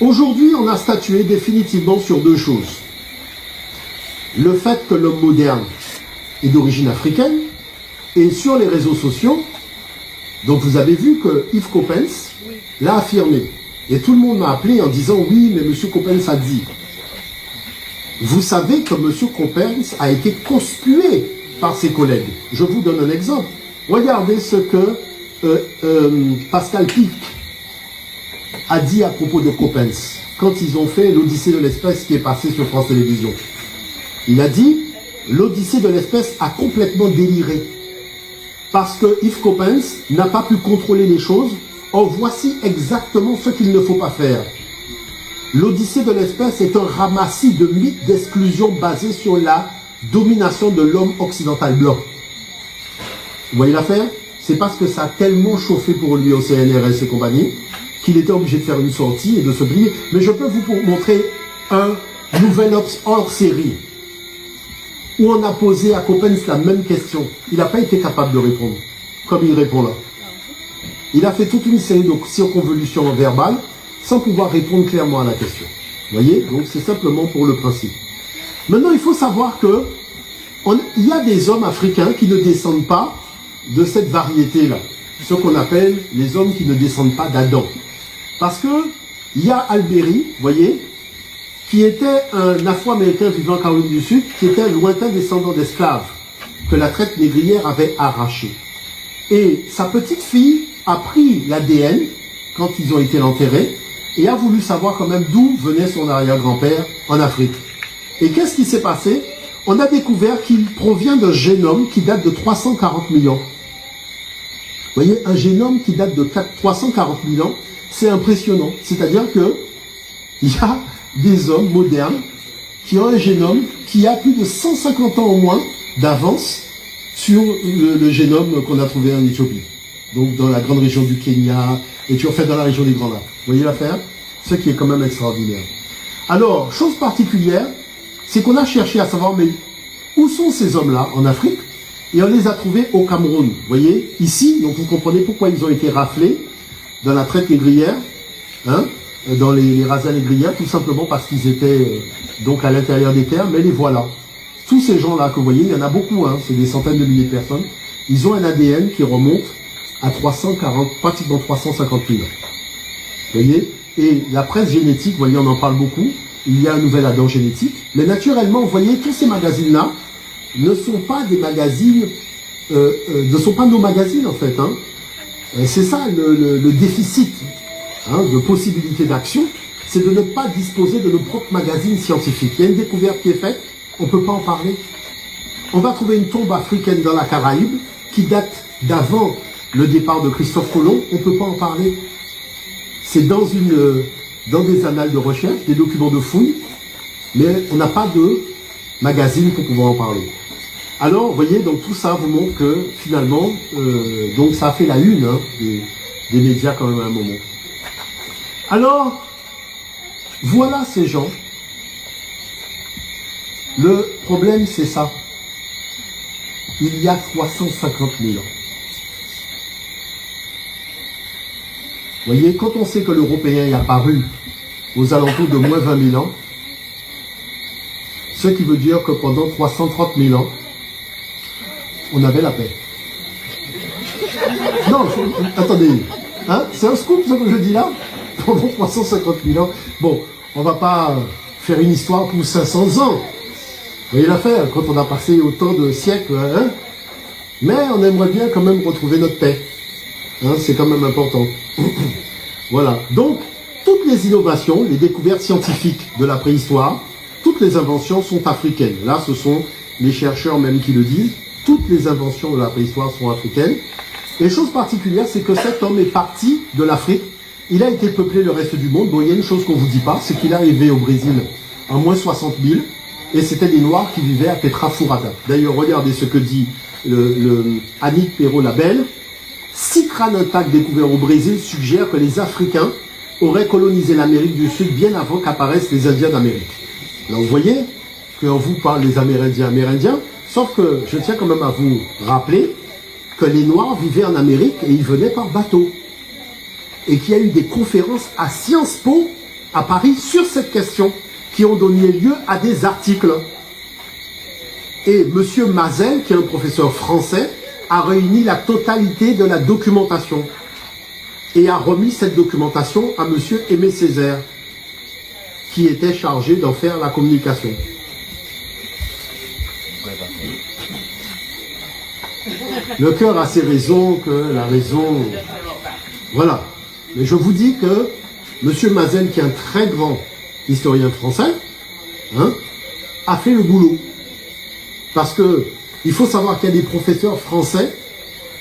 Aujourd'hui, on a statué définitivement sur deux choses. Le fait que l'homme moderne est d'origine africaine, et sur les réseaux sociaux, donc vous avez vu que Yves Coppens l'a affirmé. Et tout le monde m'a appelé en disant « Oui, mais M. Coppens a dit ». Vous savez que M. Coppens a été conspué par ses collègues. Je vous donne un exemple. Regardez ce que Pascal Pic a dit à propos de Coppens quand ils ont fait l'Odyssée de l'espèce qui est passée sur France Télévisions. Il a dit « L'Odyssée de l'espèce a complètement déliré parce que Yves Coppens n'a pas pu contrôler les choses. Or, voici exactement ce qu'il ne faut pas faire. L'Odyssée de l'espèce est un ramassis de mythes d'exclusion basés sur la domination de l'homme occidental blanc. » Vous voyez l'affaire? C'est parce que ça a tellement chauffé pour lui au CNRS et compagnie qu'il était obligé de faire une sortie et de se plier. Mais je peux vous montrer un nouvel hors série où on a posé à Coppens la même question. Il n'a pas été capable de répondre, comme il répond là. Il a fait toute une série de circonvolutions verbales sans pouvoir répondre clairement à la question. Vous voyez? Donc c'est simplement pour le principe. Maintenant, il faut savoir que il y a des hommes africains qui ne descendent pas de cette variété-là. Ce qu'on appelle les hommes qui ne descendent pas d'Adam. Parce que il y a Alberi, vous voyez, qui était un Afro-Américain vivant en Caroline du Sud, qui était un lointain descendant d'esclaves que la traite négrière avait arraché. Et sa petite fille a pris l'ADN quand ils ont été l'enterrer et a voulu savoir quand même d'où venait son arrière-grand-père en Afrique. Et qu'est-ce qui s'est passé? On a découvert qu'il provient d'un génome qui date de 340 000 ans. Vous voyez, un génome qui date de 340 000 ans, c'est impressionnant. C'est-à-dire que il y a des hommes modernes qui ont un génome qui a plus de 150 ans au moins d'avance sur le génome qu'on a trouvé en Éthiopie. Donc dans la grande région du Kenya, et tu en fais dans la région des Grands Lacs. Vous voyez l'affaire? Ce qui est quand même extraordinaire. Alors, chose particulière, c'est qu'on a cherché à savoir, mais où sont ces hommes-là en Afrique? Et on les a trouvés au Cameroun. Vous voyez, ici, donc vous comprenez pourquoi ils ont été raflés dans la traite négrière, hein, dans les razzias négrières, tout simplement parce qu'ils étaient donc à l'intérieur des terres, mais les voilà. Tous ces gens-là que vous voyez, il y en a beaucoup, hein, c'est des centaines de milliers de personnes, ils ont un ADN qui remonte à 340, pratiquement 350 000 ans. Vous voyez? Et la presse génétique, vous voyez, on en parle beaucoup, il y a un nouvel Adam génétique, mais naturellement, vous voyez, tous ces magazines-là ne sont pas des magazines, ne sont pas nos magazines en fait, hein. C'est ça le déficit, hein, de possibilités d'action, c'est de ne pas disposer de nos propres magazines scientifiques. Il y a une découverte qui est faite, on ne peut pas en parler. On va trouver une tombe africaine dans la Caraïbe qui date d'avant le départ de Christophe Colomb, on ne peut pas en parler. C'est dans des annales de recherche, des documents de fouilles, mais on n'a pas de magazine pour pouvoir en parler. Alors, vous voyez, donc tout ça vous montre que finalement, donc ça a fait la une, hein, des médias quand même à un moment. Alors, voilà ces gens. Le problème, c'est ça. Il y a 350 000 ans. Vous voyez, quand on sait que l'Européen est apparu aux alentours de moins 20 000 ans, ce qui veut dire que pendant 330 000 ans, on avait la paix. Non, attendez, hein, c'est un scoop ce que je dis là, pendant 350 000 ans. Bon, on va pas faire une histoire pour 500 ans. Vous voyez l'affaire, quand on a passé autant de siècles, hein, mais on aimerait bien quand même retrouver notre paix. Hein, c'est quand même important. Voilà. Donc, toutes les innovations, les découvertes scientifiques de la préhistoire, toutes les inventions sont africaines. Là, ce sont les chercheurs même qui le disent. Toutes les inventions de la préhistoire sont africaines. Et chose particulière, c'est que cet homme est parti de l'Afrique. Il a été peuplé le reste du monde. Bon, il y a une chose qu'on ne vous dit pas, c'est qu'il est arrivé au Brésil en moins 60 000. Et c'était des Noirs qui vivaient à Petra Furada. D'ailleurs, regardez ce que dit Annick Perrault-Labelle. 6 crânes intacts découverts au Brésil suggèrent que les Africains auraient colonisé l'Amérique du Sud bien avant qu'apparaissent les Indiens d'Amérique. Alors vous voyez qu'on vous parle des Amérindiens, sauf que je tiens quand même à vous rappeler que les Noirs vivaient en Amérique et ils venaient par bateau. Et qu'il y a eu des conférences à Sciences Po à Paris sur cette question qui ont donné lieu à des articles. Et M. Mazel, qui est un professeur français, a réuni la totalité de la documentation et a remis cette documentation à M. Aimé Césaire, qui était chargé d'en faire la communication. Le cœur a ses raisons, que la raison... Voilà. Mais je vous dis que M. Mazel, qui est un très grand historien français, hein, a fait le boulot. Parce que il faut savoir qu'il y a des professeurs français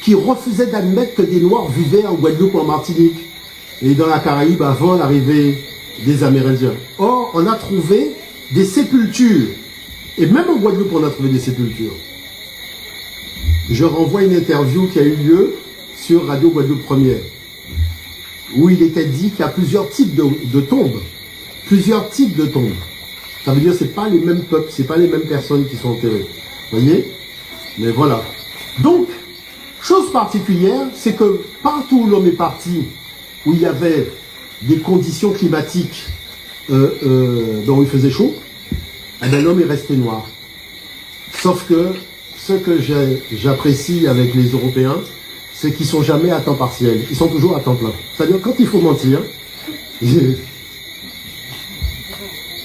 qui refusaient d'admettre que des Noirs vivaient en Guadeloupe ou en Martinique et dans la Caraïbe avant l'arrivée des Amérindiens. Or, on a trouvé des sépultures. Et même en Guadeloupe, on a trouvé des sépultures. Je renvoie une interview qui a eu lieu sur Radio Guadeloupe Première, où il était dit qu'il y a plusieurs types de tombes. Plusieurs types de tombes. Ça veut dire que ce n'est pas les mêmes peuples, ce n'est pas les mêmes personnes qui sont enterrées. Vous voyez? Mais voilà. Donc, chose particulière, c'est que partout où l'homme est parti, où il y avait des conditions climatiques dont il faisait chaud, eh bien, l'homme est resté noir. Sauf que ce que j'apprécie avec les Européens, c'est qu'ils ne sont jamais à temps partiel. Ils sont toujours à temps plein. C'est-à-dire, quand il faut mentir,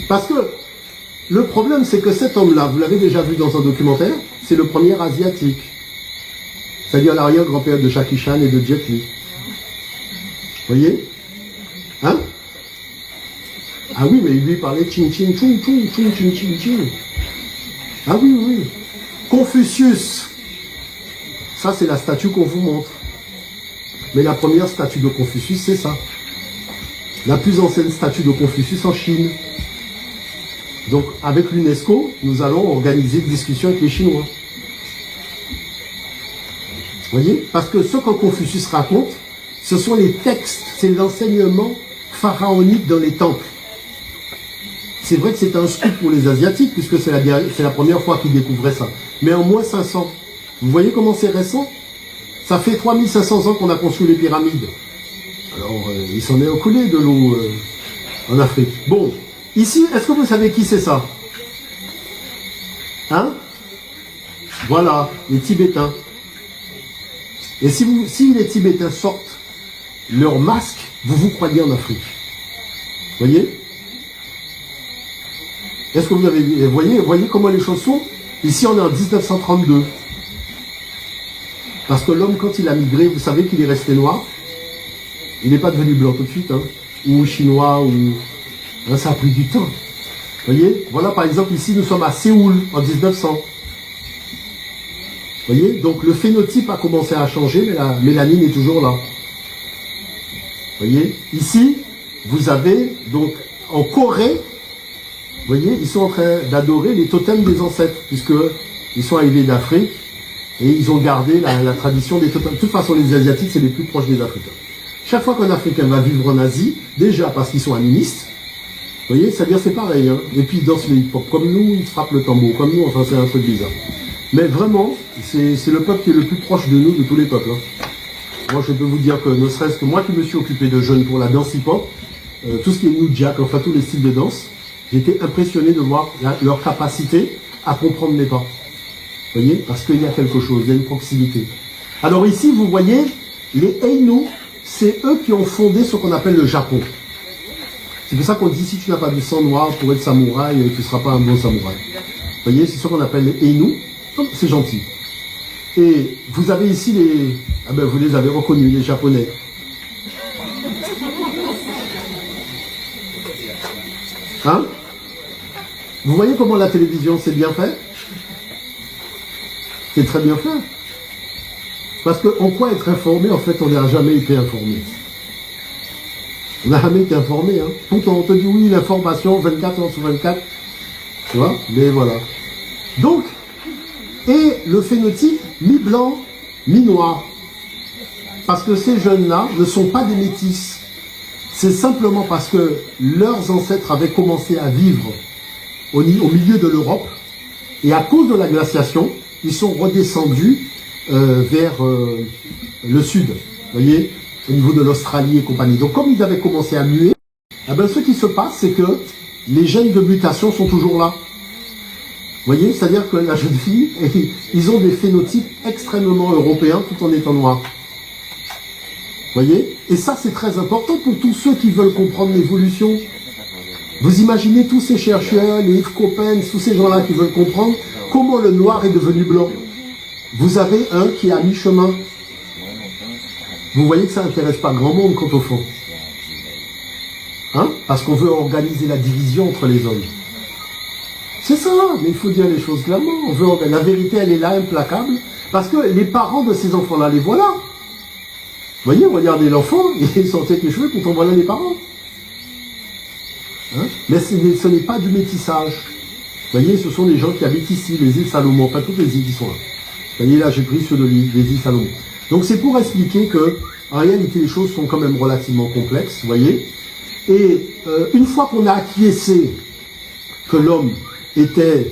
parce que le problème, c'est que cet homme-là, vous l'avez déjà vu dans un documentaire, c'est le premier asiatique. C'est-à-dire l'arrière-grand-père de Jackie Chan et de Jet Li. Vous voyez? Hein? Ah oui, mais lui parlait ching ching ching ching ching ching ching ching. Ah oui, oui. Confucius. Ça, c'est la statue qu'on vous montre. Mais la première statue de Confucius, c'est ça. La plus ancienne statue de Confucius en Chine. Donc, avec l'UNESCO, nous allons organiser une discussion avec les Chinois. Vous voyez? Parce que ce que Confucius raconte, ce sont les textes, c'est l'enseignement pharaonique dans les temples. C'est vrai que c'est un scoop pour les Asiatiques, puisque c'est la première fois qu'ils découvraient ça. Mais en moins 500. Vous voyez comment c'est récent? Ça fait 3500 ans qu'on a construit les pyramides. Alors, il s'en est écoulé de l'eau en Afrique. Bon, ici, est-ce que vous savez qui c'est ça? Hein? Voilà, les Tibétains. Et si les Tibétains sortent leur masque, vous croyez en Afrique. Vous voyez? Est-ce que vous avez vu? Voyez comment les choses sont? Ici, on est en 1932. Parce que l'homme, quand il a migré, vous savez qu'il est resté noir. Il n'est pas devenu blanc tout de suite, hein, ou chinois, ou... Hein, ça a pris du temps. Vous voyez? Voilà, par exemple, ici, nous sommes à Séoul, en 1900. Vous voyez? Donc, le phénotype a commencé à changer, mais la mélanine est toujours là. Vous voyez? Ici, vous avez, donc, en Corée, vous voyez, ils sont en train d'adorer les totems des ancêtres, puisqu'ils sont arrivés d'Afrique, et ils ont gardé la tradition des totems. De toute façon, les Asiatiques, c'est les plus proches des Africains. Chaque fois qu'un Africain va vivre en Asie, déjà parce qu'ils sont animistes, vous voyez, c'est-à-dire c'est pareil, hein. Et puis ils dansent le hip-hop, comme nous, ils frappent le tambour, comme nous, enfin c'est un truc bizarre. Mais vraiment, c'est le peuple qui est le plus proche de nous, de tous les peuples. Hein. Moi, je peux vous dire que, ne serait-ce que moi qui me suis occupé de jeunes pour la danse hip-hop, tout ce qui est New Jack, enfin tous les styles de danse, j'étais impressionné de voir leur capacité à comprendre mes pas. Vous voyez, parce qu'il y a quelque chose, il y a une proximité. Alors ici, vous voyez, les Ainu, c'est eux qui ont fondé ce qu'on appelle le Japon. C'est pour ça qu'on dit, si tu n'as pas du sang noir pour être samouraï, tu ne seras pas un bon samouraï. Vous voyez, c'est ce qu'on appelle les Ainu. C'est gentil. Et vous avez ici les... Ah ben, vous les avez reconnus, les Japonais. Hein? Vous voyez comment la télévision, c'est bien fait? C'est très bien fait. Parce qu'on croit être informé, en fait, on n'a jamais été informé. On n'a jamais été informé. Hein. Pourtant, on te dit oui, l'information, 24 heures sur 24. Tu vois? Mais voilà. Donc, et le phénotype, mi-blanc, mi-noir. Parce que ces jeunes-là ne sont pas des métis. C'est simplement parce que leurs ancêtres avaient commencé à vivre au milieu de l'Europe. Et à cause de la glaciation, ils sont redescendus vers le sud, vous voyez, au niveau de l'Australie et compagnie. Donc comme ils avaient commencé à muer, Eh bien, ce qui se passe, c'est que les gènes de mutation sont toujours là. Vous voyez, c'est-à-dire que la jeune fille, ils ont des phénotypes extrêmement européens tout en étant noirs. Vous voyez? Et ça, c'est très important pour tous ceux qui veulent comprendre l'évolution. Vous imaginez tous ces chercheurs, les Yves Coppens, tous ces gens-là qui veulent comprendre comment le noir est devenu blanc. Vous avez un qui est à mi-chemin. Vous voyez que ça n'intéresse pas grand monde quant au fond. Hein? Parce qu'on veut organiser la division entre les hommes. C'est ça, mais il faut dire les choses clairement. On veut la vérité, elle est là, implacable. Parce que les parents de ces enfants-là, les voilà. Vous voyez, regardez l'enfant, il sortait avec les cheveux, pourtant voilà les parents. Hein? Mais ce n'est pas du métissage. Vous voyez, ce sont les gens qui habitent ici, les îles Salomon, pas toutes les îles qui sont là. Vous voyez, là, j'ai pris ceux des îles Salomon. Donc, c'est pour expliquer que, en réalité, les choses sont quand même relativement complexes, vous voyez. Et une fois qu'on a acquiescé que l'homme était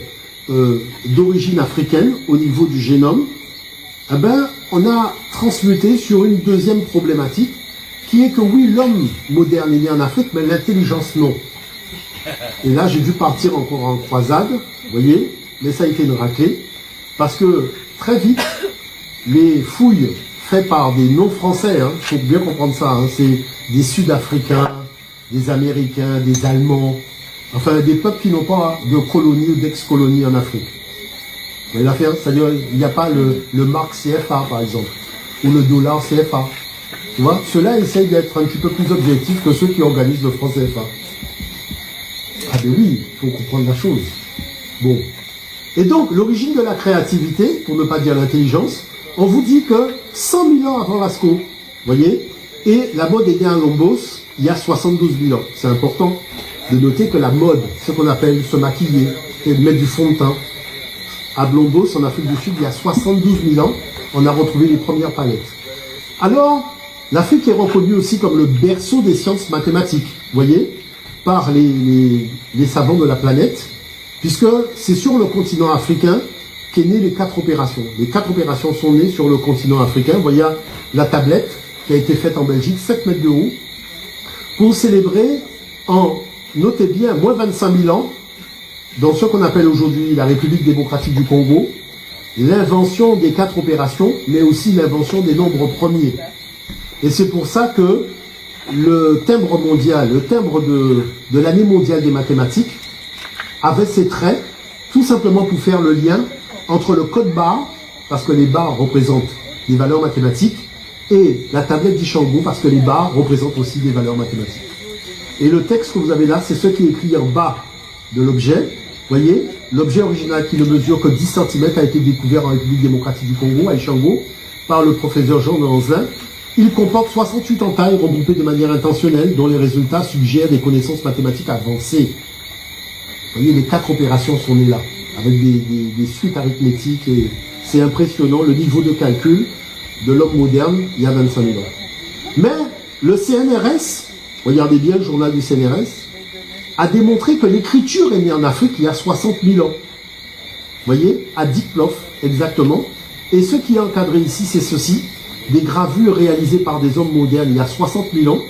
d'origine africaine au niveau du génome, eh ben, on a transmuté sur une deuxième problématique, qui est que oui, l'homme moderne est né en Afrique, mais l'intelligence non. Et là, j'ai dû partir encore en croisade, vous voyez, mais ça a été une raclée, parce que très vite, les fouilles faites par des non-français, il faut bien comprendre ça, hein, c'est des Sud-Africains, des Américains, des Allemands, enfin des peuples qui n'ont pas de colonie ou d'ex-colonie en Afrique. Vous voyez l'affaire, c'est-à-dire il n'y a pas le mark CFA par exemple, ou le dollar CFA. Tu vois, ceux-là essayent d'être un petit peu plus objectifs que ceux qui organisent le franc CFA. Ah ben oui, il faut comprendre la chose. Bon. Et donc, l'origine de la créativité, pour ne pas dire l'intelligence, on vous dit que 100 000 ans avant Vasco, vous voyez, et la mode est née à Lombos il y a 72 000 ans. C'est important de noter que la mode, ce qu'on appelle se maquiller et mettre du fond de teint, à Lombos, en Afrique du Sud, il y a 72 000 ans, on a retrouvé les premières palettes. Alors, l'Afrique est reconnue aussi comme le berceau des sciences mathématiques, vous voyez, par les savants de la planète, puisque c'est sur le continent africain qu'est née les 4 opérations. Les 4 opérations sont nées sur le continent africain. Vous voyez la tablette qui a été faite en Belgique, 7 mètres de haut, pour célébrer en, notez bien, moins 25 000 ans, dans ce qu'on appelle aujourd'hui la République démocratique du Congo, l'invention des 4 opérations, mais aussi l'invention des nombres premiers. Et c'est pour ça que le timbre mondial, le timbre de l'année mondiale des mathématiques, avait ses traits, tout simplement pour faire le lien entre le code barre, parce que les barres représentent des valeurs mathématiques, et la tablette d'Ishango, parce que les barres représentent aussi des valeurs mathématiques. Et le texte que vous avez là, c'est ce qui est écrit en bas de l'objet. Vous voyez, l'objet original qui ne mesure que 10 cm a été découvert en République démocratique du Congo, à Ishango, par le professeur Jean Lanzin. Il comporte 68 entailles regroupées de manière intentionnelle, dont les résultats suggèrent des connaissances mathématiques avancées. Vous voyez, les 4 opérations sont nées là, avec des suites arithmétiques, et c'est impressionnant le niveau de calcul de l'homme moderne il y a 25 000 ans. Mais le CNRS, regardez bien le journal du CNRS, a démontré que l'écriture est née en Afrique il y a 60 000 ans. Vous voyez, à Dieplof, exactement. Et ce qui est encadré ici, c'est ceci, des gravures réalisées par des hommes modernes il y a 60 000 ans,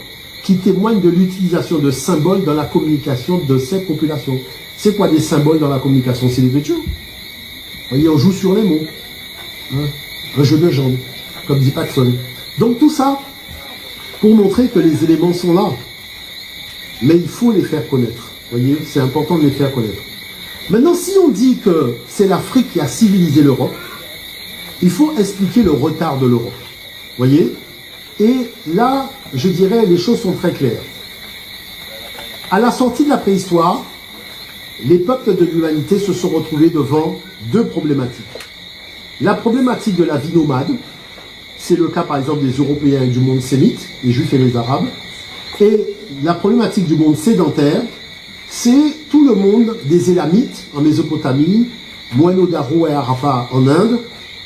qui témoignent de l'utilisation de symboles dans la communication de ces populations. C'est quoi des symboles dans la communication? C'est l'écriture. Vous voyez, on joue sur les mots. Hein? Un jeu de jambes, comme dit Paxson. Donc tout ça, pour montrer que les éléments sont là. Mais il faut les faire connaître. Vous voyez, c'est important de les faire connaître. Maintenant, si on dit que c'est l'Afrique qui a civilisé l'Europe, il faut expliquer le retard de l'Europe. Vous voyez? Et là, je dirais, les choses sont très claires. À la sortie de la préhistoire, les peuples de l'humanité se sont retrouvés devant 2 problématiques. La problématique de la vie nomade, c'est le cas par exemple des Européens et du monde sémite, les Juifs et les Arabes. Et la problématique du monde sédentaire, c'est tout le monde des Élamites en Mésopotamie, Mohenjo-Daro et Harappa en Inde,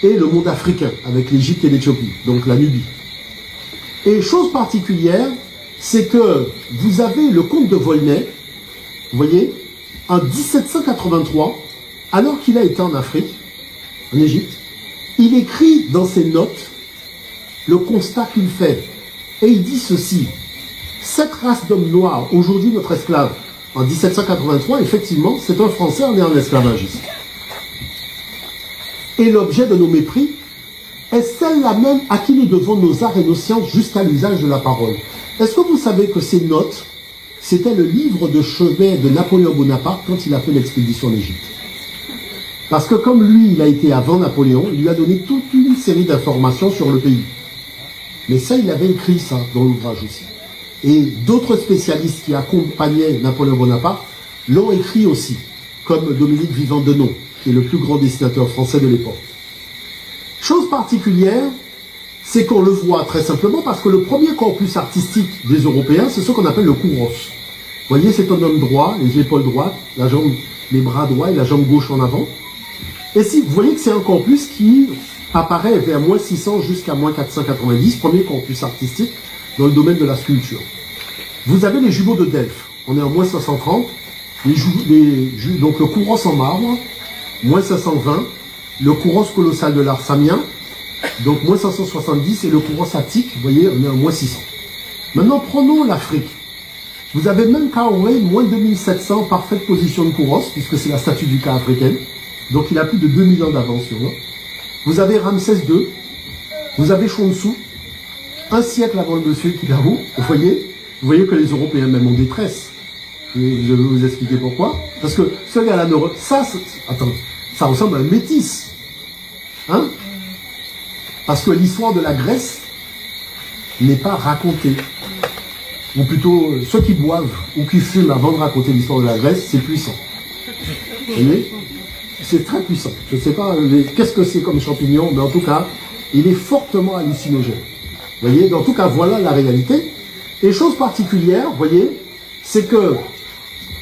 et le monde africain avec l'Égypte et l'Éthiopie, donc la Nubie. Et chose particulière, c'est que vous avez le comte de Volney, vous voyez, en 1783, alors qu'il a été en Afrique, en Égypte, il écrit dans ses notes le constat qu'il fait. Et il dit ceci: Cette race d'hommes noirs, aujourd'hui notre esclave, en 1783, effectivement, c'est un Français, on est en esclavage ici. Et l'objet de nos mépris est celle-là même à qui nous devons nos arts et nos sciences jusqu'à l'usage de la parole. Est-ce que vous savez que ces notes, c'était le livre de chevet de Napoléon Bonaparte quand il a fait l'expédition en Égypte? Parce que comme lui, il a été avant Napoléon, il lui a donné toute une série d'informations sur le pays. Mais ça, il avait écrit ça dans l'ouvrage aussi. Et d'autres spécialistes qui accompagnaient Napoléon Bonaparte l'ont écrit aussi, comme Dominique Vivant-Denon, qui est le plus grand dessinateur français de l'époque. Chose particulière, c'est qu'on le voit très simplement parce que le premier corpus artistique des Européens, c'est ce qu'on appelle le kouros. Vous voyez, c'est un homme droit, les épaules droites, les bras droits et la jambe gauche en avant. Et si vous voyez que c'est un corpus qui apparaît vers moins 600 jusqu'à moins 490, premier corpus artistique dans le domaine de la sculpture. Vous avez les jumeaux de Delphes, on est en moins 530, donc le kouros en marbre, moins 520, le kouros colossal de l'art samien, donc moins 570, et le kouros attique, vous voyez, on est en moins 600. Maintenant, prenons l'Afrique. Vous avez même Kaoré, moins 2700, parfaite position de kouros, puisque c'est la statue du cas africaine. Donc il a plus de 2000 ans d'avance sur nous. Vous avez Ramsès II, vous avez Chonsu, un siècle avant le monsieur Kidaru, vous voyez que les Européens même en détresse. Je vais vous expliquer pourquoi. Parce que ce gars-là, ça ressemble à un métis. Hein? Parce que l'histoire de la Grèce n'est pas racontée. Ou plutôt, ceux qui boivent ou qui fument avant de raconter l'histoire de la Grèce, c'est puissant. Vous voyez? C'est très puissant. Je ne sais pas qu'est-ce que c'est comme champignon, mais en tout cas, il est fortement hallucinogène. Vous voyez? En tout cas, voilà la réalité. Et chose particulière, vous voyez, c'est que,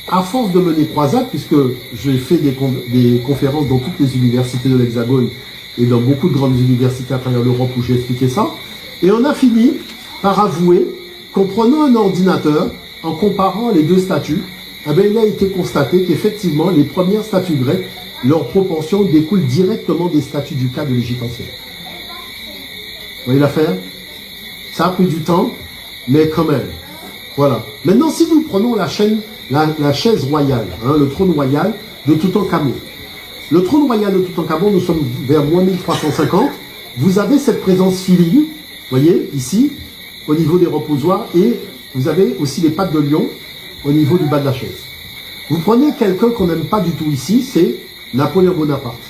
à force de mener croisade, puisque j'ai fait des conférences dans toutes les universités de l'Hexagone et dans beaucoup de grandes universités à travers l'Europe où j'ai expliqué ça, et on a fini par avouer qu'en prenant un ordinateur, en comparant les deux statues, eh bien, il a été constaté qu'effectivement, les premières statues grecques, leur proportion découle directement des statues du cas de l'Égypte ancienne. Vous voyez l'affaire? Ça a pris du temps, mais quand même. Voilà. Maintenant, si nous prenons la chaise royale, hein, le trône royal de Toutankhamon. Le trône royal de Toutankhamon, nous sommes vers moins 1350. Vous avez cette présence féline, vous voyez, ici, au niveau des reposoirs, et vous avez aussi les pattes de lion au niveau du bas de la chaise. Vous prenez quelqu'un qu'on n'aime pas du tout ici, c'est Napoléon Bonaparte.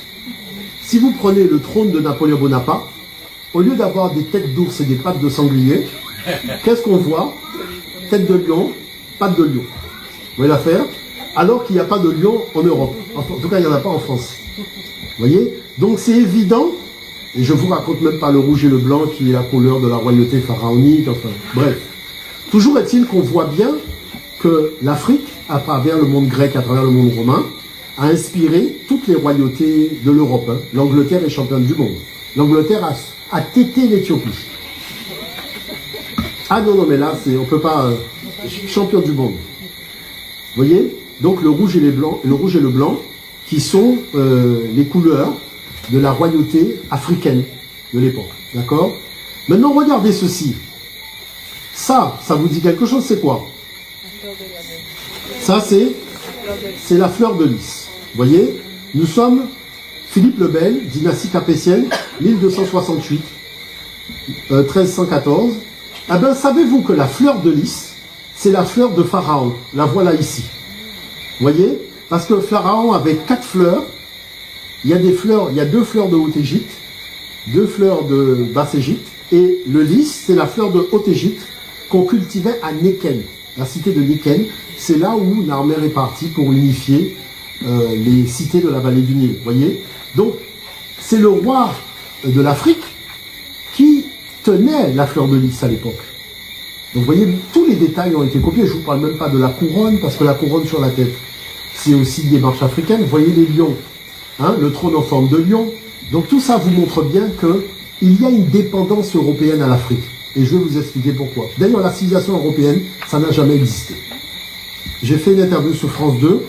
Si vous prenez le trône de Napoléon Bonaparte, au lieu d'avoir des têtes d'ours et des pattes de sanglier, qu'est-ce qu'on voit? Tête de lion, pattes de lion. Vous voyez l'affaire? Alors qu'il n'y a pas de lion en Europe. En tout cas, il n'y en a pas en France. Vous voyez? Donc c'est évident, et je ne vous raconte même pas le rouge et le blanc qui est la couleur de la royauté pharaonique, enfin, bref. Toujours est-il qu'on voit bien que l'Afrique, à travers le monde grec, à travers le monde romain, a inspiré toutes les royautés de l'Europe. Hein. L'Angleterre est championne du monde. L'Angleterre a tété l'Éthiopie. Ah non, mais là, on ne peut pas... champion du monde. Vous voyez? Donc le rouge et le blanc, qui sont les couleurs de la royauté africaine de l'époque. D'accord? Maintenant, regardez ceci. Ça vous dit quelque chose, c'est quoi? Ça, c'est la fleur de lys. Vous voyez? Nous sommes Philippe le Bel, dynastie capétienne, 1268, 1314. Eh bien, savez-vous que la fleur de lys, c'est la fleur de Pharaon? La voilà ici. Vous voyez? Parce que Pharaon avait 4 fleurs. Il y a 2 fleurs de Haute-Égypte, 2 fleurs de Basse-Égypte, et le lys, c'est la fleur de Haute-Égypte qu'on cultivait à Néken. La cité de Néken, c'est là où l'armée est partie pour unifier les cités de la vallée du Nil. Vous voyez? Donc, c'est le roi de l'Afrique qui tenait la fleur de lys à l'époque. Donc, vous voyez, tous les détails ont été copiés. Je ne vous parle même pas de la couronne, parce que la couronne sur la tête, c'est aussi des marches africaines. Vous voyez les lions, hein, le trône en forme de lion. Donc, tout ça vous montre bien qu'il y a une dépendance européenne à l'Afrique. Et je vais vous expliquer pourquoi. D'ailleurs, la civilisation européenne, ça n'a jamais existé. J'ai fait une interview sur France 2.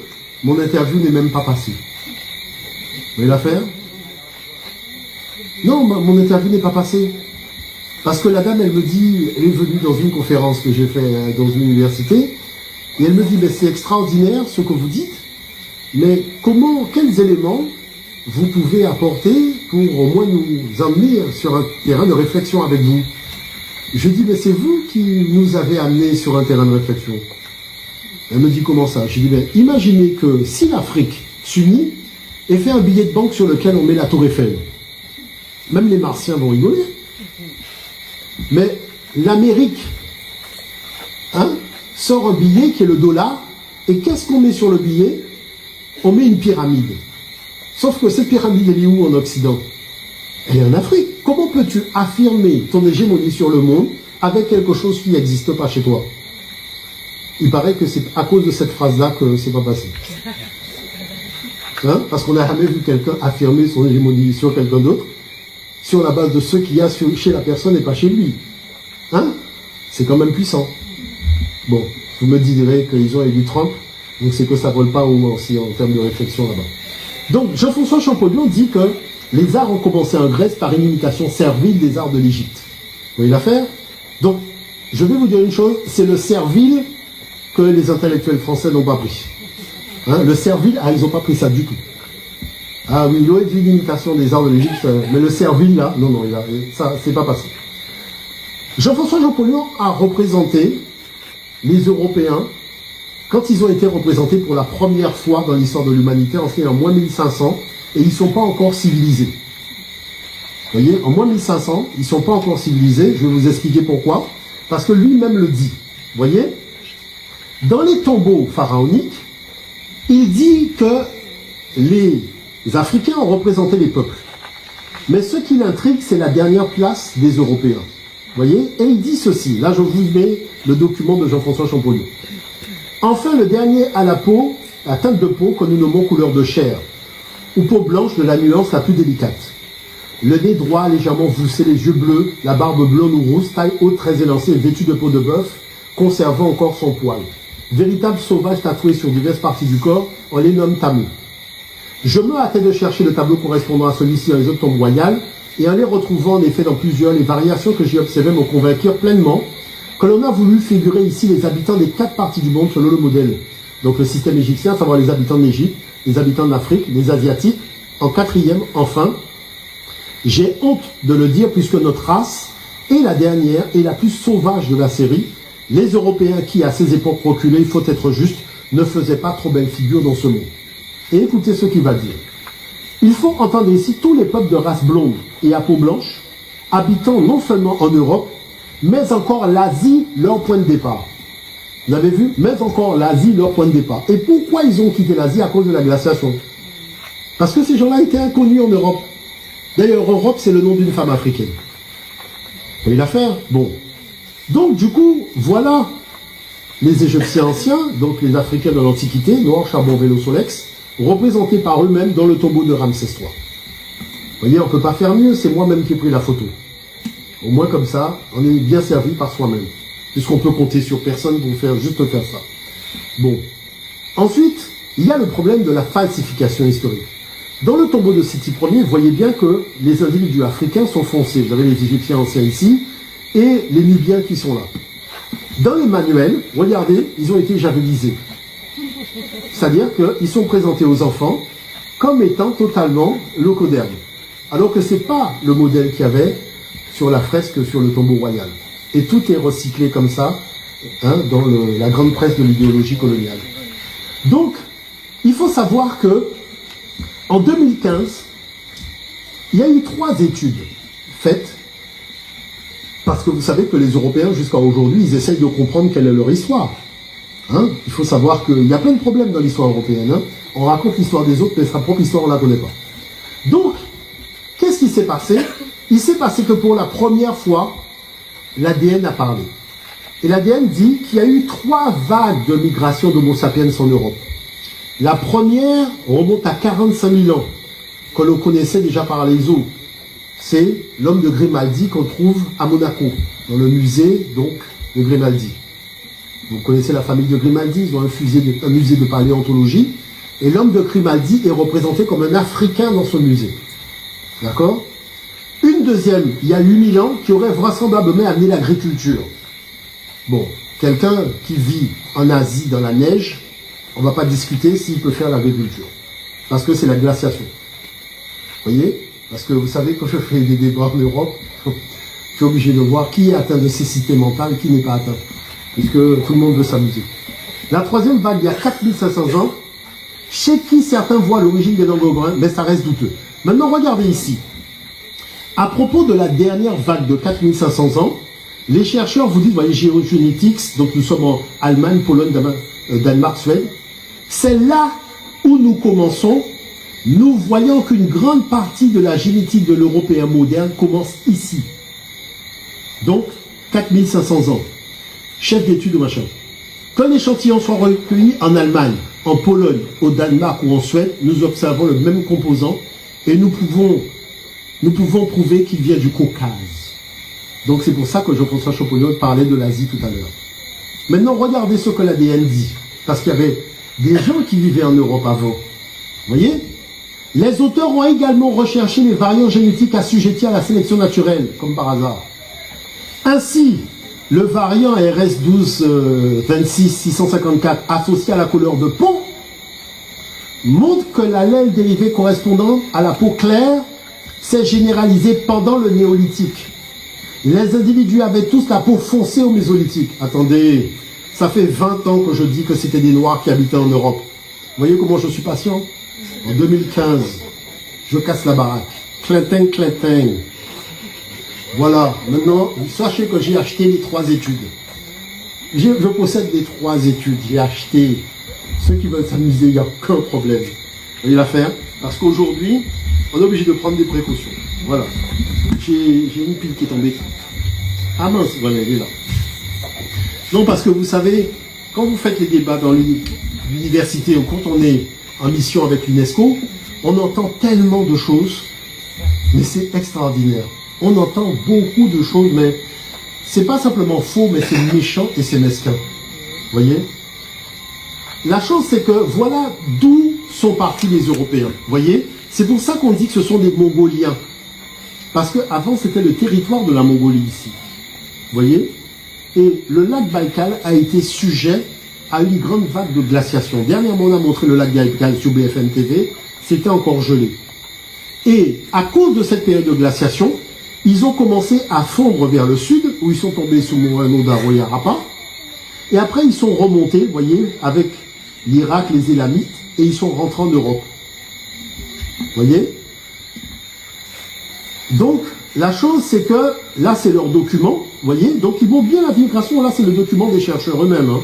Mon interview n'est même pas passée. Vous voyez l'affaire? Non, mon interview n'est pas passée. Parce que la dame, elle me dit, elle est venue dans une conférence que j'ai faite dans une université, et elle me dit, mais c'est extraordinaire ce que vous dites, mais quels éléments vous pouvez apporter pour au moins nous emmener sur un terrain de réflexion avec vous? Je dis, mais c'est vous qui nous avez amenés sur un terrain de réflexion. Elle me dit, comment ça? Je dis, mais imaginez que si l'Afrique s'unit et fait un billet de banque sur lequel on met la tour Eiffel, même les Martiens vont rigoler. Mais l'Amérique sort un billet qui est le dollar, et qu'est-ce qu'on met sur le billet? On met une pyramide. Sauf que cette pyramide, elle est où en Occident? Elle est en Afrique. Comment peux-tu affirmer ton hégémonie sur le monde avec quelque chose qui n'existe pas chez toi? Il paraît que c'est à cause de cette phrase-là que c'est pas passé. Parce qu'on n'a jamais vu quelqu'un affirmer son hégémonie sur quelqu'un d'autre sur la base de ce qu'il y a chez la personne et pas chez lui. C'est quand même puissant. Bon, vous me direz qu'ils ont élu Trump, donc c'est que ça vole pas au moins aussi en termes de réflexion là-bas. Donc Jean-François Champollion dit que les arts ont commencé en Grèce par une imitation servile des arts de l'Égypte. Vous voyez l'affaire? Donc, je vais vous dire une chose, c'est le servile que les intellectuels français n'ont pas pris. Le servile, ils n'ont pas pris ça du tout. Ah oui, il aurait dit l'imitation des arts de l'Égypte, mais le servile, là, non, ça, c'est pas passé. Jean-François Champollion a représenté les Européens quand ils ont été représentés pour la première fois dans l'histoire de l'humanité, en moins 1500, et ils ne sont pas encore civilisés. Vous voyez, en moins 1500, ils ne sont pas encore civilisés. Je vais vous expliquer pourquoi. Parce que lui-même le dit. Vous voyez, dans les tombeaux pharaoniques, il dit que les Africains ont représenté les peuples. Mais ce qui l'intrigue, c'est la dernière place des Européens. Vous voyez, et il dit ceci. Là, je vous mets le document de Jean-François Champollion. Enfin, le dernier a la teinte de peau que nous nommons couleur de chair, ou peau blanche de la nuance la plus délicate. Le nez droit, légèrement voussé, les yeux bleus, la barbe blonde ou rousse, taille haute, très élancée, vêtue de peau de bœuf, conservant encore son poil. Véritable sauvage tatoué sur diverses parties du corps, on les nomme tamous. Je me hâtais de chercher le tableau correspondant à celui-ci dans les autres tombes royales, et en les retrouvant en effet dans plusieurs, les variations que j'ai observées me convainquirent pleinement que l'on a voulu figurer ici les habitants des 4 parties du monde selon le modèle. Donc le système égyptien, à savoir les habitants d'Égypte, les habitants d'Afrique, les Asiatiques. En 4e, enfin, j'ai honte de le dire puisque notre race est la dernière et la plus sauvage de la série. Les Européens qui, à ces époques reculées, il faut être juste, ne faisaient pas trop belle figure dans ce monde. Et écoutez ce qu'il va dire. Il faut entendre ici tous les peuples de race blonde et à peau blanche, habitant non seulement en Europe, mais encore l'Asie, leur point de départ. Vous avez vu? Mais encore l'Asie, leur point de départ. Et pourquoi ils ont quitté l'Asie? À cause de la glaciation. Parce que ces gens-là étaient inconnus en Europe. D'ailleurs, Europe, c'est le nom d'une femme africaine. Vous voyez l'affaire? Bon. Donc, du coup, voilà les Égyptiens anciens, donc les Africains de l'Antiquité, noirs, charbon, vélo, solex, représentés par eux-mêmes dans le tombeau de Ramsès III. Vous voyez, on ne peut pas faire mieux, c'est moi-même qui ai pris la photo. Au moins comme ça, on est bien servi par soi-même. Puisqu'on peut compter sur personne pour juste faire ça. Bon. Ensuite, il y a le problème de la falsification historique. Dans le tombeau de Séti Ier, vous voyez bien que les individus africains sont foncés. Vous avez les Égyptiens anciens ici, et les Nubiens qui sont là. Dans les manuels, regardez, ils ont été javelisés. C'est-à-dire qu'ils sont présentés aux enfants comme étant totalement locodermes. Alors que ce n'est pas le modèle qu'il y avait sur la fresque sur le tombeau royal. Et tout est recyclé comme ça, dans la grande presse de l'idéologie coloniale. Donc, il faut savoir que en 2015, il y a eu 3 études faites, parce que vous savez que les Européens, jusqu'à aujourd'hui, ils essayent de comprendre quelle est leur histoire. Il faut savoir qu'il y a plein de problèmes dans l'histoire européenne. On raconte l'histoire des autres, mais sa propre histoire, on ne la connaît pas. Donc, qu'est-ce qui s'est passé? Il s'est passé que pour la première fois, l'ADN a parlé. Et l'ADN dit qu'il y a eu 3 vagues de migration d'Homo sapiens en Europe. La première remonte à 45 000 ans, que l'on connaissait déjà par les os. C'est l'homme de Grimaldi qu'on trouve à Monaco, dans le musée donc, de Grimaldi. Vous connaissez la famille de Grimaldi, ils ont un musée de paléontologie, et l'homme de Grimaldi est représenté comme un Africain dans ce musée. D'accord? Une une deuxième, il y a 8000 ans, qui aurait vraisemblablement amené l'agriculture. Bon, quelqu'un qui vit en Asie dans la neige, on ne va pas discuter s'il peut faire l'agriculture. Parce que c'est la glaciation. Vous voyez? Parce que vous savez, quand je fais des débats en Europe, je suis obligé de voir qui est atteint de cécité mentale, qui n'est pas atteint. Puisque tout le monde veut s'amuser. La troisième vague, il y a 4500 ans, chez qui certains voient l'origine des langues grains, mais ça reste douteux. Maintenant, regardez ici. À propos de la dernière vague de 4500 ans, les chercheurs vous disent, voyez, Geogenetics, donc nous sommes en Allemagne, Pologne, Danemark, Suède, c'est là où nous commençons. Nous voyons qu'une grande partie de la génétique de l'Européen moderne commence ici. Donc, 4500 ans. Chef d'études ou machin. Quand l'échantillon soit recueilli en Allemagne, en Pologne, au Danemark ou en Suède, nous observons le même composant et nous pouvons prouver qu'il vient du Caucase. Donc c'est pour ça que Jean-François Champollion parlait de l'Asie tout à l'heure. Maintenant, regardez ce que l'ADN dit. Parce qu'il y avait des gens qui vivaient en Europe avant. Vous voyez? Les auteurs ont également recherché les variants génétiques assujettis à la sélection naturelle, comme par hasard. Ainsi, le variant RS12-26-654 associé à la couleur de peau montre que l'allèle dérivé correspondant à la peau claire s'est généralisé pendant le néolithique. Les individus avaient tous la peau foncée au mésolithique. Attendez, ça fait 20 ans que je dis que c'était des Noirs qui habitaient en Europe. Vous voyez comment je suis patient? En 2015, je casse la baraque. Clintin, Clintin. Voilà, maintenant, sachez que j'ai acheté les 3 études. Je possède les 3 études, j'ai acheté. Ceux qui veulent s'amuser, il n'y a aucun problème. Vous voyez l'affaire? Parce qu'aujourd'hui, on est obligé de prendre des précautions. Voilà. J'ai une pile qui est tombée. Ah mince, voilà, elle est là. Non, parce que vous savez, quand vous faites les débats dans l'université ou quand on est en mission avec l'UNESCO, on entend tellement de choses, mais c'est extraordinaire. On entend beaucoup de choses, mais c'est pas simplement faux, mais c'est méchant et c'est mesquin. Vous voyez? La chose, c'est que voilà d'où sont partis les Européens. Vous voyez? C'est pour ça qu'on dit que ce sont des Mongoliens. Parce qu'avant, c'était le territoire de la Mongolie ici. Vous voyez? Et le lac Baïkal a été sujet à une grande vague de glaciation. Dernièrement, on a montré le lac Baïkal sur BFM TV. C'était encore gelé. Et à cause de cette période de glaciation, ils ont commencé à fondre vers le sud, où ils sont tombés sous Mohenjo Daro et Harappa. Et après, ils sont remontés, vous voyez, avec l'Irak, les Élamites, et ils sont rentrés en Europe. Vous voyez? Donc, la chose, c'est que, là, c'est leur document, vous voyez? Donc, ils montrent bien la migration, là, c'est le document des chercheurs eux-mêmes. Hein.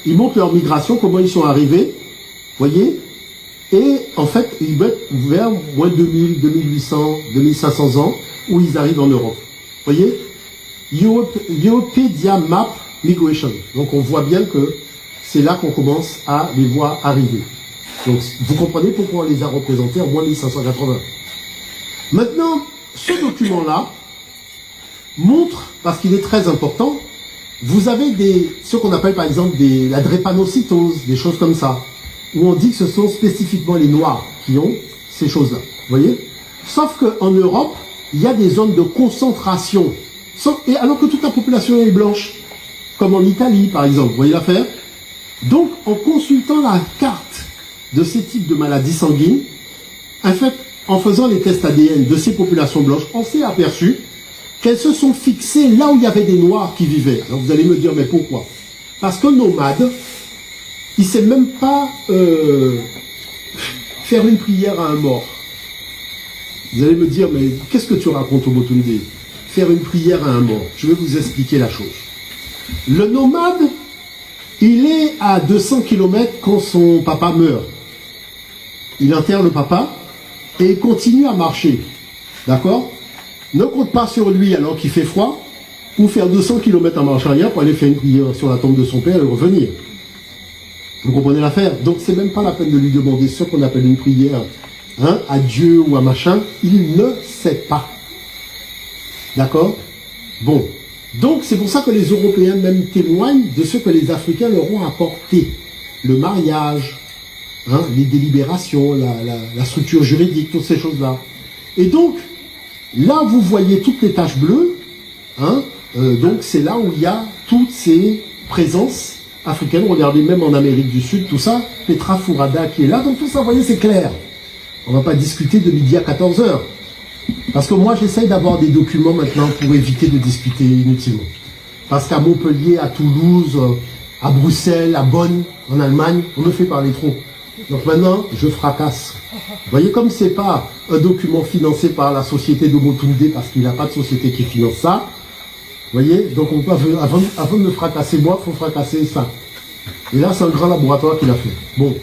Ils montrent leur migration, comment ils sont arrivés, vous voyez? Et, en fait, ils mettent vers moins 2000, 2800, 2500 ans, où ils arrivent en Europe. Vous voyez? Europedia Map Migration. Donc, on voit bien que c'est là qu'on commence à les voir arriver. Donc, vous comprenez pourquoi on les a représentés en moins 1580. Maintenant, ce document-là montre, parce qu'il est très important, vous avez ce qu'on appelle par exemple la drépanocytose, des choses comme ça, où on dit que ce sont spécifiquement les Noirs qui ont ces choses-là. Vous voyez? Sauf qu'en Europe, il y a des zones de concentration, et alors que toute la population est blanche, comme en Italie par exemple. Vous voyez l'affaire? Donc, en consultant la carte de ces types de maladies sanguines, en fait, en faisant les tests ADN de ces populations blanches, on s'est aperçu qu'elles se sont fixées là où il y avait des Noirs qui vivaient. Alors vous allez me dire, mais pourquoi? Parce que nomade, il ne sait même pas faire une prière à un mort. Vous allez me dire, mais qu'est-ce que tu racontes au Motunde? Faire une prière à un mort. Je vais vous expliquer la chose. Le nomade, il est à 200 km quand son papa meurt. Il enterre le papa et il continue à marcher. D'accord? Ne compte pas sur lui alors qu'il fait froid ou faire 200 km en marchant arrière pour aller faire une prière sur la tombe de son père et revenir. Vous comprenez l'affaire? Donc c'est même pas la peine de lui demander ce qu'on appelle une prière, hein, à Dieu ou à machin. Il ne sait pas. D'accord? Bon. Donc c'est pour ça que les Européens même témoignent de ce que les Africains leur ont apporté. Le mariage, hein, les délibérations, la structure juridique, toutes ces choses-là. Et donc, Là, vous voyez toutes les taches bleues, hein, donc c'est là où il y a toutes ces présences africaines. Regardez même en Amérique du Sud, tout ça, Petra Fourada qui est là, donc tout ça, vous voyez, c'est clair. On ne va pas discuter de midi à 14 h. Parce que moi, j'essaye d'avoir des documents maintenant pour éviter de discuter inutilement. Parce qu'à Montpellier, à Toulouse, à Bruxelles, à Bonn, en Allemagne, on me fait parler trop. Donc maintenant, je fracasse. Vous voyez, comme ce n'est pas un document financé par la société de Motunde, parce qu'il n'y a pas de société qui finance ça, vous voyez, donc on peut, avant de me fracasser moi, il faut fracasser ça. Et là, c'est un grand laboratoire qui l'a fait. Bon.